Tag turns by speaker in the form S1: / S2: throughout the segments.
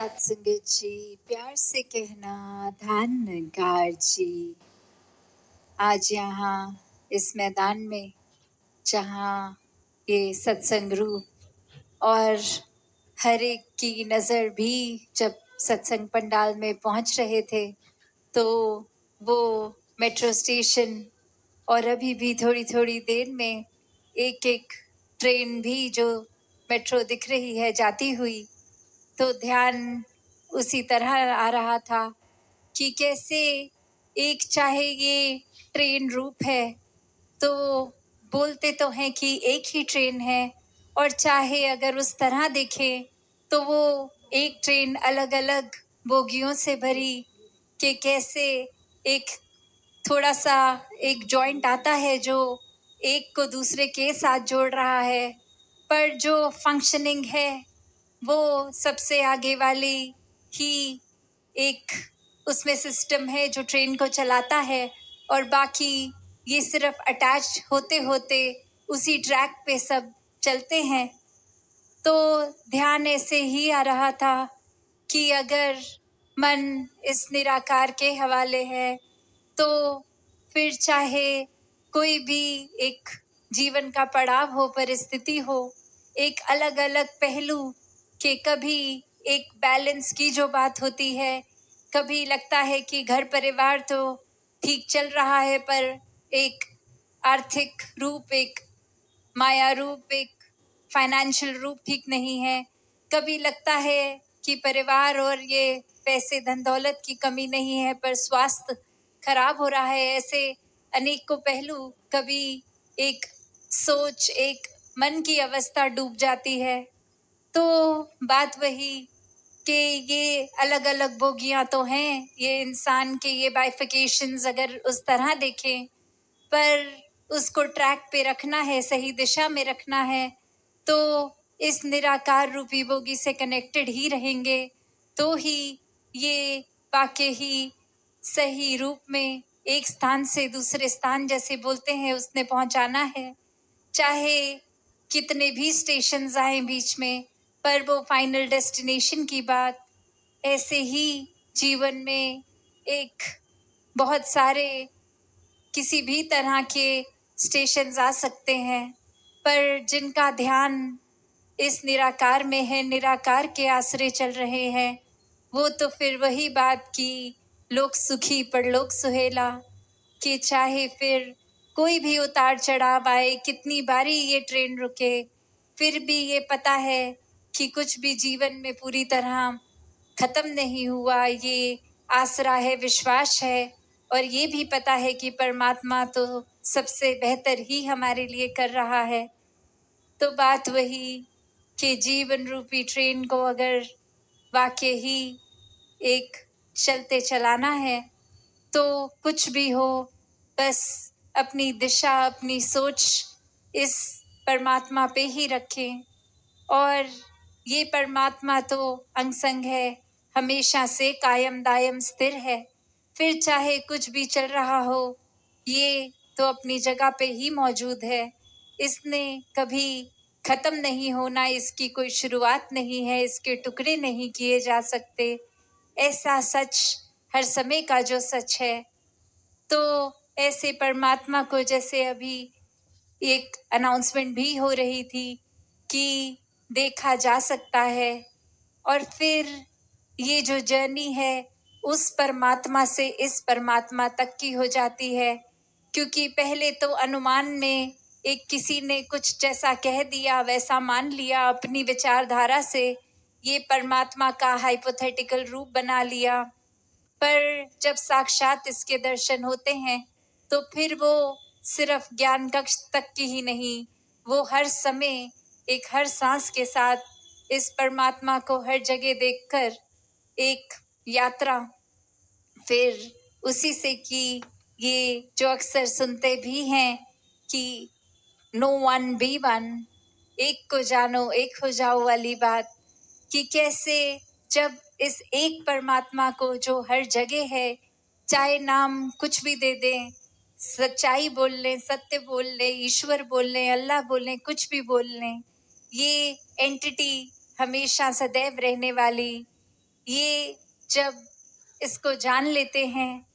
S1: संगत जी, प्यार से कहना धन्यकार जी। आज यहाँ इस मैदान में जहाँ ये सत्संग रूप और हर एक की नज़र भी जब सत्संग पंडाल में पहुँच रहे थे तो वो मेट्रो स्टेशन और अभी भी थोड़ी थोड़ी देर में एक एक ट्रेन भी जो मेट्रो दिख रही है जाती हुई, तो ध्यान उसी तरह आ रहा था कि कैसे एक चाहे ये ट्रेन रूप है तो बोलते तो हैं कि एक ही ट्रेन है, और चाहे अगर उस तरह देखें तो वो एक ट्रेन अलग अलग बोगियों से भरी कि कैसे एक थोड़ा सा एक जॉइंट आता है जो एक को दूसरे के साथ जोड़ रहा है, पर जो फंक्शनिंग है वो सबसे आगे वाली ही एक उसमें सिस्टम है जो ट्रेन को चलाता है, और बाकी ये सिर्फ अटैच होते होते उसी ट्रैक पे सब चलते हैं। तो ध्यान ऐसे ही आ रहा था कि अगर मन इस निराकार के हवाले है तो फिर चाहे कोई भी एक जीवन का पड़ाव हो, परिस्थिति हो, एक अलग अलग पहलू के कभी एक बैलेंस की जो बात होती है, कभी लगता है कि घर परिवार तो ठीक चल रहा है पर एक आर्थिक रूप, एक माया रूप, एक फाइनेंशियल रूप ठीक नहीं है। कभी लगता है कि परिवार और ये पैसे धन दौलत की कमी नहीं है पर स्वास्थ्य खराब हो रहा है। ऐसे अनेकों पहलू, कभी एक सोच, एक मन की अवस्था डूब जाती है। तो बात वही कि ये अलग अलग बोगियां तो हैं, ये इंसान के ये बाइफिकेशंस अगर उस तरह देखें, पर उसको ट्रैक पे रखना है, सही दिशा में रखना है, तो इस निराकार रूपी बोगी से कनेक्टेड ही रहेंगे तो ही ये वाकई ही सही रूप में एक स्थान से दूसरे स्थान, जैसे बोलते हैं, उसने पहुंचाना है। चाहे कितने भी स्टेशंस आए बीच में, पर वो फाइनल डेस्टिनेशन की बात। ऐसे ही जीवन में एक बहुत सारे किसी भी तरह के स्टेशंस आ सकते हैं, पर जिनका ध्यान इस निराकार में है, निराकार के आसरे चल रहे हैं, वो तो फिर वही बात की लोक सुखी परलोक सुहेला, कि चाहे फिर कोई भी उतार चढ़ाव आए, कितनी बारी ये ट्रेन रुके, फिर भी ये पता है कि कुछ भी जीवन में पूरी तरह खत्म नहीं हुआ। ये आसरा है, विश्वास है, और ये भी पता है कि परमात्मा तो सबसे बेहतर ही हमारे लिए कर रहा है। तो बात वही कि जीवन रूपी ट्रेन को अगर वाकई ही एक चलते चलाना है तो कुछ भी हो, बस अपनी दिशा, अपनी सोच इस परमात्मा पे ही रखें। और ये परमात्मा तो अंग संग है, हमेशा से कायम दायम स्थिर है। फिर चाहे कुछ भी चल रहा हो, ये तो अपनी जगह पे ही मौजूद है। इसने कभी खत्म नहीं होना, इसकी कोई शुरुआत नहीं है, इसके टुकड़े नहीं किए जा सकते। ऐसा सच हर समय का जो सच है, तो ऐसे परमात्मा को, जैसे अभी एक अनाउंसमेंट भी हो रही थी कि देखा जा सकता है, और फिर ये जो जर्नी है उस परमात्मा से इस परमात्मा तक की हो जाती है। क्योंकि पहले तो अनुमान में एक किसी ने कुछ जैसा कह दिया वैसा मान लिया, अपनी विचारधारा से ये परमात्मा का हाइपोथेटिकल रूप बना लिया, पर जब साक्षात इसके दर्शन होते हैं तो फिर वो सिर्फ ज्ञान कक्ष तक की ही नहीं, वो हर समय एक हर सांस के साथ इस परमात्मा को हर जगह देखकर एक यात्रा, फिर उसी से कि ये जो अक्सर सुनते भी हैं कि नो वन बी वन, एक को जानो एक हो जाओ वाली बात, कि कैसे जब इस एक परमात्मा को जो हर जगह है, चाहे नाम कुछ भी दे दें, सच्चाई बोल लें, सत्य बोल लें, ईश्वर बोल लें, अल्लाह बोल लें, कुछ भी बोल लें, ये एंटिटी हमेशा सदैव रहने वाली, ये जब इसको जान लेते हैं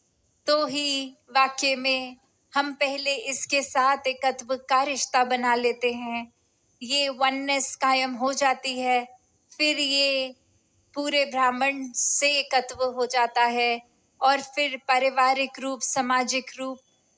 S1: तो ही वाक्य में हम पहले इसके साथ एकत्व का रिश्ता बना लेते हैं, ये वननेस कायम हो जाती है, फिर ये पूरे ब्राह्मण से एकत्व हो जाता है और फिर पारिवारिक रूप, सामाजिक रूप,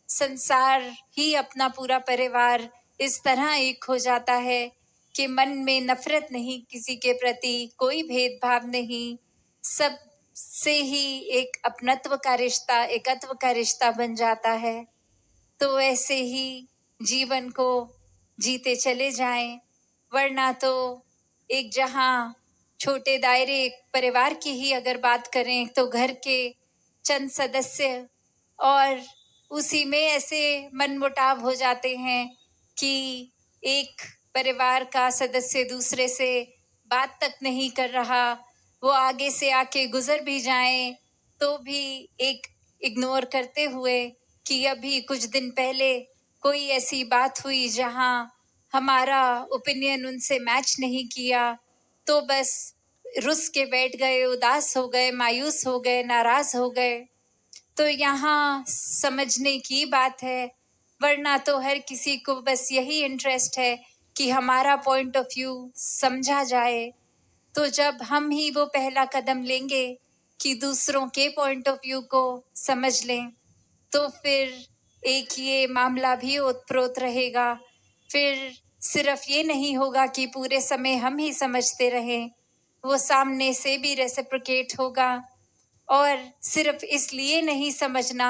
S1: संसार ही अपना पूरा परिवार इस तरह एक हो जाता है कि मन में नफरत नहीं, किसी के प्रति कोई भेदभाव नहीं, सब से ही एक अपनत्व का रिश्ता, एकत्व का रिश्ता बन जाता है। तो ऐसे ही जीवन को जीते चले जाएं, वरना तो एक जहाँ छोटे दायरे परिवार की ही अगर बात करें तो घर के चंद सदस्य और उसी में ऐसे मनमुटाव हो जाते हैं कि एक परिवार का सदस्य दूसरे से बात तक नहीं कर रहा, वो आगे से आके गुजर भी जाएं तो भी एक इग्नोर करते हुए कि अभी कुछ दिन पहले कोई ऐसी बात हुई जहां हमारा ओपिनियन उनसे मैच नहीं किया तो बस रुस के बैठ गए, उदास हो गए, मायूस हो गए, नाराज हो गए। तो यहाँ समझने की बात है, वरना तो हर किसी को बस यही इंटरेस्ट है कि हमारा पॉइंट ऑफ व्यू समझा जाए। तो जब हम ही वो पहला कदम लेंगे कि दूसरों के पॉइंट ऑफ व्यू को समझ लें, तो फिर एक ये मामला भी ओतप्रोत रहेगा। फिर सिर्फ ये नहीं होगा कि पूरे समय हम ही समझते रहें, वो सामने से भी रेसिप्रोकेट होगा। और सिर्फ इसलिए नहीं समझना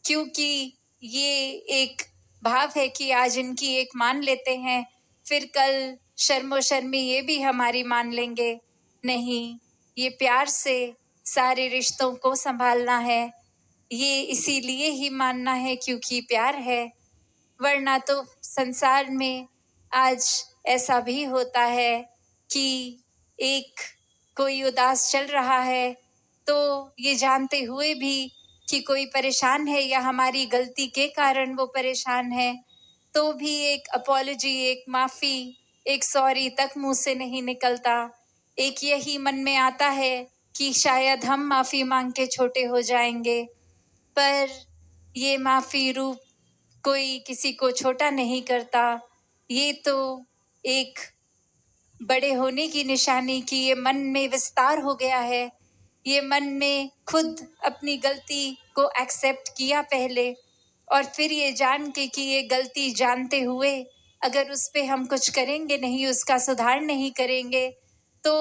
S1: क्योंकि ये एक भाव है कि आज इनकी एक मान लेते हैं, फिर कल शर्मो शर्मी ये भी हमारी मान लेंगे। नहीं, ये प्यार से सारे रिश्तों को संभालना है, ये इसीलिए ही मानना है क्योंकि प्यार है। वरना तो संसार में आज ऐसा भी होता है कि एक कोई उदास चल रहा है तो ये जानते हुए भी कि कोई परेशान है या हमारी गलती के कारण वो परेशान है, तो भी एक अपॉलजी, एक माफ़ी, एक सॉरी तक मुंह से नहीं निकलता। एक यही मन में आता है कि शायद हम माफ़ी मांग के छोटे हो जाएंगे, पर ये माफ़ी रूप कोई किसी को छोटा नहीं करता। ये तो एक बड़े होने की निशानी कि ये मन में विस्तार हो गया है, ये मन में खुद अपनी गलती को एक्सेप्ट किया पहले, और फिर ये जान के कि ये गलती जानते हुए अगर उस पे हम कुछ करेंगे नहीं, उसका सुधार नहीं करेंगे, तो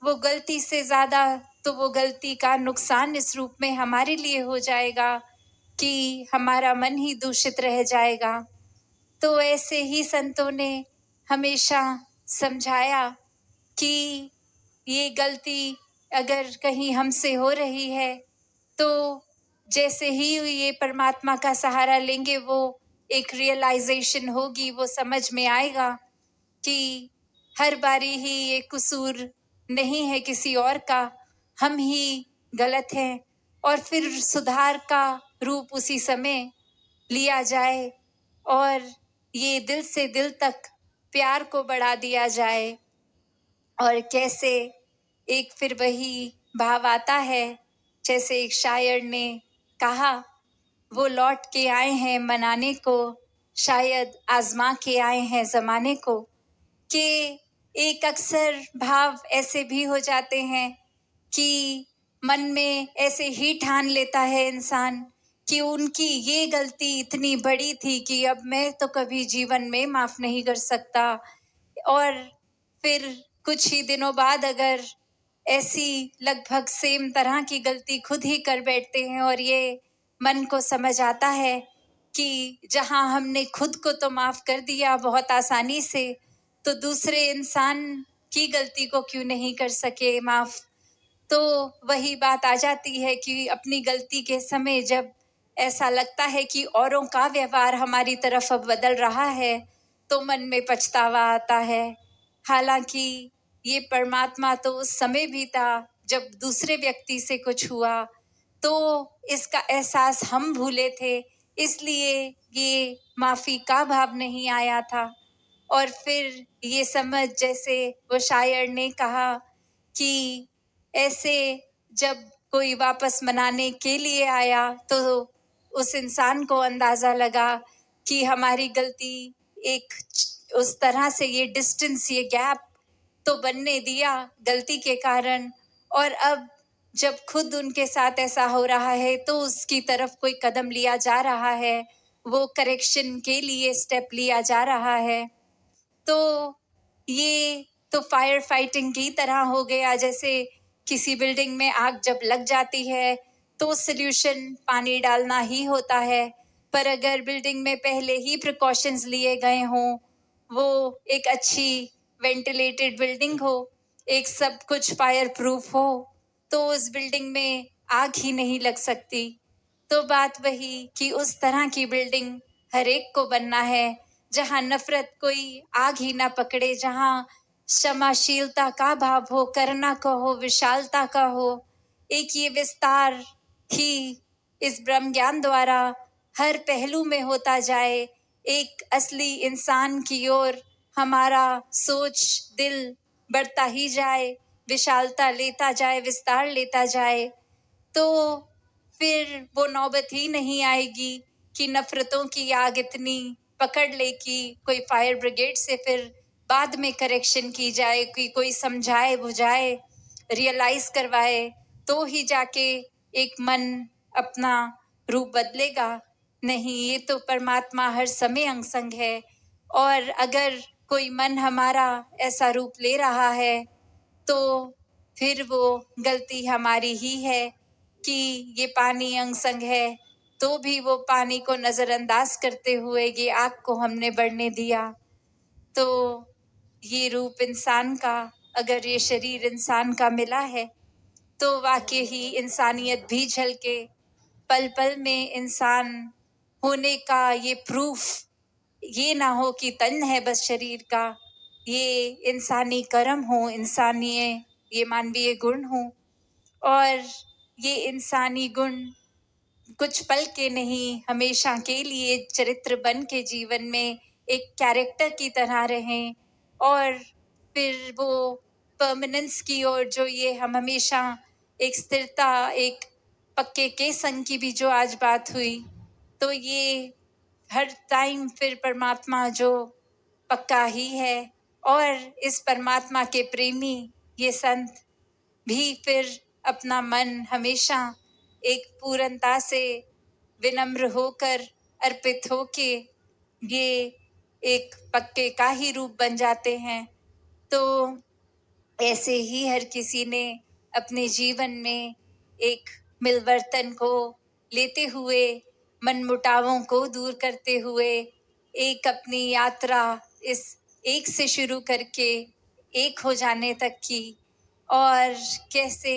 S1: वो गलती से ज़्यादा तो वो गलती का नुकसान इस रूप में हमारे लिए हो जाएगा कि हमारा मन ही दूषित रह जाएगा। तो ऐसे ही संतों ने हमेशा समझाया कि ये गलती अगर कहीं हमसे हो रही है तो जैसे ही ये परमात्मा का सहारा लेंगे वो एक रियलाइजेशन होगी, वो समझ में आएगा कि हर बारी ही ये कसूर नहीं है किसी और का, हम ही गलत हैं, और फिर सुधार का रूप उसी समय लिया जाए और ये दिल से दिल तक प्यार को बढ़ा दिया जाए। और कैसे एक फिर वही भाव आता है, जैसे एक शायर ने कहा, वो लौट के आए हैं मनाने को, शायद आजमा के आए हैं जमाने को। कि एक अक्सर भाव ऐसे भी हो जाते हैं कि मन में ऐसे ही ठान लेता है इंसान कि उनकी ये गलती इतनी बड़ी थी कि अब मैं तो कभी जीवन में माफ़ नहीं कर सकता, और फिर कुछ ही दिनों बाद अगर ऐसी लगभग सेम तरह की गलती खुद ही कर बैठते हैं और ये मन को समझ आता है कि जहां हमने खुद को तो माफ़ कर दिया बहुत आसानी से, तो दूसरे इंसान की गलती को क्यों नहीं कर सके माफ़। तो वही बात आ जाती है कि अपनी गलती के समय जब ऐसा लगता है कि औरों का व्यवहार हमारी तरफ अब बदल रहा है तो मन में पछतावा आता है। हालांकि ये परमात्मा तो उस समय भी था जब दूसरे व्यक्ति से कुछ हुआ, तो इसका एहसास हम भूले थे, इसलिए ये माफ़ी का भाव नहीं आया था। और फिर ये समझ, जैसे वो शायर ने कहा कि ऐसे जब कोई वापस मनाने के लिए आया तो उस इंसान को अंदाज़ा लगा कि हमारी गलती एक उस तरह से ये डिस्टेंस, ये गैप तो बनने दिया गलती के कारण, और अब जब खुद उनके साथ ऐसा हो रहा है तो उसकी तरफ कोई कदम लिया जा रहा है, वो करेक्शन के लिए स्टेप लिया जा रहा है। तो ये तो फायर फाइटिंग की तरह हो गया, जैसे किसी बिल्डिंग में आग जब लग जाती है तो सॉल्यूशन पानी डालना ही होता है। पर अगर बिल्डिंग में पहले ही प्रिकॉशंस लिए गए हों, वो एक अच्छी वेंटिलेटेड बिल्डिंग हो, एक सब कुछ फायर प्रूफ हो, तो उस बिल्डिंग में आग ही नहीं लग सकती। तो बात वही कि उस तरह की बिल्डिंग हर एक को बनना है, जहाँ नफरत कोई आग ही ना पकड़े, जहाँ क्षमाशीलता का भाव हो, करुणा का हो, विशालता का हो। एक ये विस्तार ही इस ब्रह्म ज्ञान द्वारा हर पहलू में होता जाए, एक असली इंसान की ओर हमारा सोच दिल बढ़ता ही जाए, विशालता लेता जाए, विस्तार लेता जाए, तो फिर वो नौबत ही नहीं आएगी कि नफरतों की आग इतनी पकड़ ले कि कोई फायर ब्रिगेड से फिर बाद में करेक्शन की जाए, कि कोई समझाए बुझाए, रियलाइज करवाए, तो ही जाके एक मन अपना रूप बदलेगा। नहीं, ये तो परमात्मा हर समय अंग संग है, और अगर कोई मन हमारा ऐसा रूप ले रहा है तो फिर वो गलती हमारी ही है कि ये पानी अंग संग है, तो भी वो पानी को नजरअंदाज करते हुए ये आग को हमने बढ़ने दिया। तो ये रूप इंसान का, अगर ये शरीर इंसान का मिला है तो वाकई ही इंसानियत भी झलके, पल पल में इंसान होने का ये प्रूफ, ये ना हो कि तन है बस शरीर का, ये इंसानी कर्म हो, इंसानीय ये मानवीय गुण हो, और ये इंसानी गुण कुछ पल के नहीं, हमेशा के लिए चरित्र बन के जीवन में एक कैरेक्टर की तरह रहें, और फिर वो परमानेंस की ओर जो ये हम हमेशा एक स्थिरता, एक पक्के के संग की भी जो आज बात हुई, तो ये हर टाइम फिर परमात्मा जो पक्का ही है, और इस परमात्मा के प्रेमी ये संत भी फिर अपना मन हमेशा एक पूर्णता से विनम्र होकर, अर्पित होके ये एक पक्के का ही रूप बन जाते हैं। तो ऐसे ही हर किसी ने अपने जीवन में एक मिलवर्तन को लेते हुए, मनमुटावों को दूर करते हुए, एक अपनी यात्रा इस एक से शुरू करके एक हो जाने तक की, और कैसे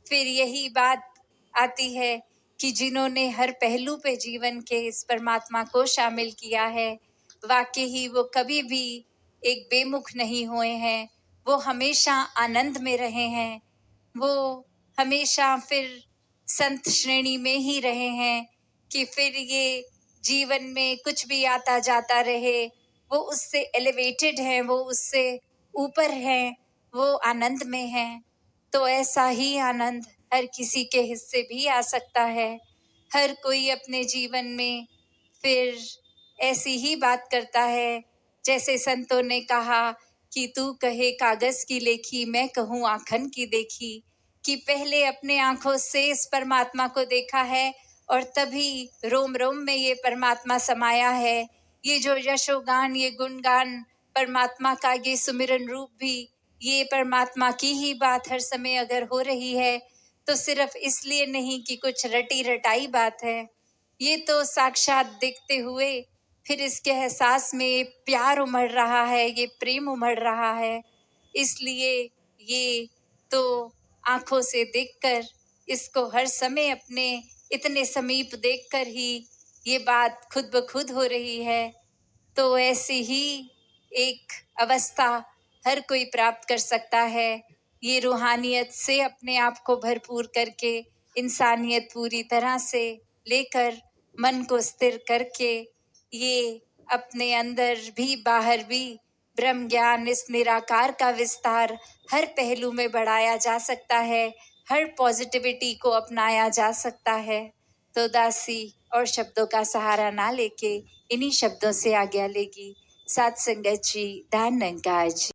S1: फिर यही बात आती है कि जिन्होंने हर पहलू पे जीवन के इस परमात्मा को शामिल किया है, वाकई ही वो कभी भी एक बेमुख नहीं हुए हैं, वो हमेशा आनंद में रहे हैं, वो हमेशा फिर संत श्रेणी में ही रहे हैं कि फिर ये जीवन में कुछ भी आता जाता रहे, वो उससे एलिवेटेड हैं, वो उससे ऊपर हैं, वो आनंद में हैं। तो ऐसा ही आनंद हर किसी के हिस्से भी आ सकता है। हर कोई अपने जीवन में फिर ऐसी ही बात करता है, जैसे संतों ने कहा कि तू कहे कागज की लेखी, मैं कहूँ आँखन की देखी, कि पहले अपने आँखों से इस परमात्मा को देखा है, और तभी रोम रोम में ये परमात्मा समाया है। ये जो यशोगान, ये गुणगान, परमात्मा का ये सुमिरन रूप भी, ये परमात्मा की ही बात हर समय अगर हो रही है तो सिर्फ इसलिए नहीं कि कुछ रटी रटाई बात है, ये तो साक्षात देखते हुए फिर इसके एहसास में प्यार उमड़ रहा है, ये प्रेम उमड़ रहा है। इसलिए ये तो आंखों से देखकर, इसको हर समय अपने इतने समीप देखकर ही ये बात खुद ब खुद हो रही है। तो ऐसी ही एक अवस्था हर कोई प्राप्त कर सकता है, ये रूहानियत से अपने आप को भरपूर करके, इंसानियत पूरी तरह से लेकर, मन को स्थिर करके, ये अपने अंदर भी बाहर भी ब्रह्म ज्ञान, इस निराकार का विस्तार हर पहलू में बढ़ाया जा सकता है। हर पॉजिटिविटी को अपनाया जा सकता है। तो उदासी और शब्दों का सहारा ना लेके इन्हीं शब्दों से आज्ञा लेगी। सात संगत जी, धन निरंकार जी।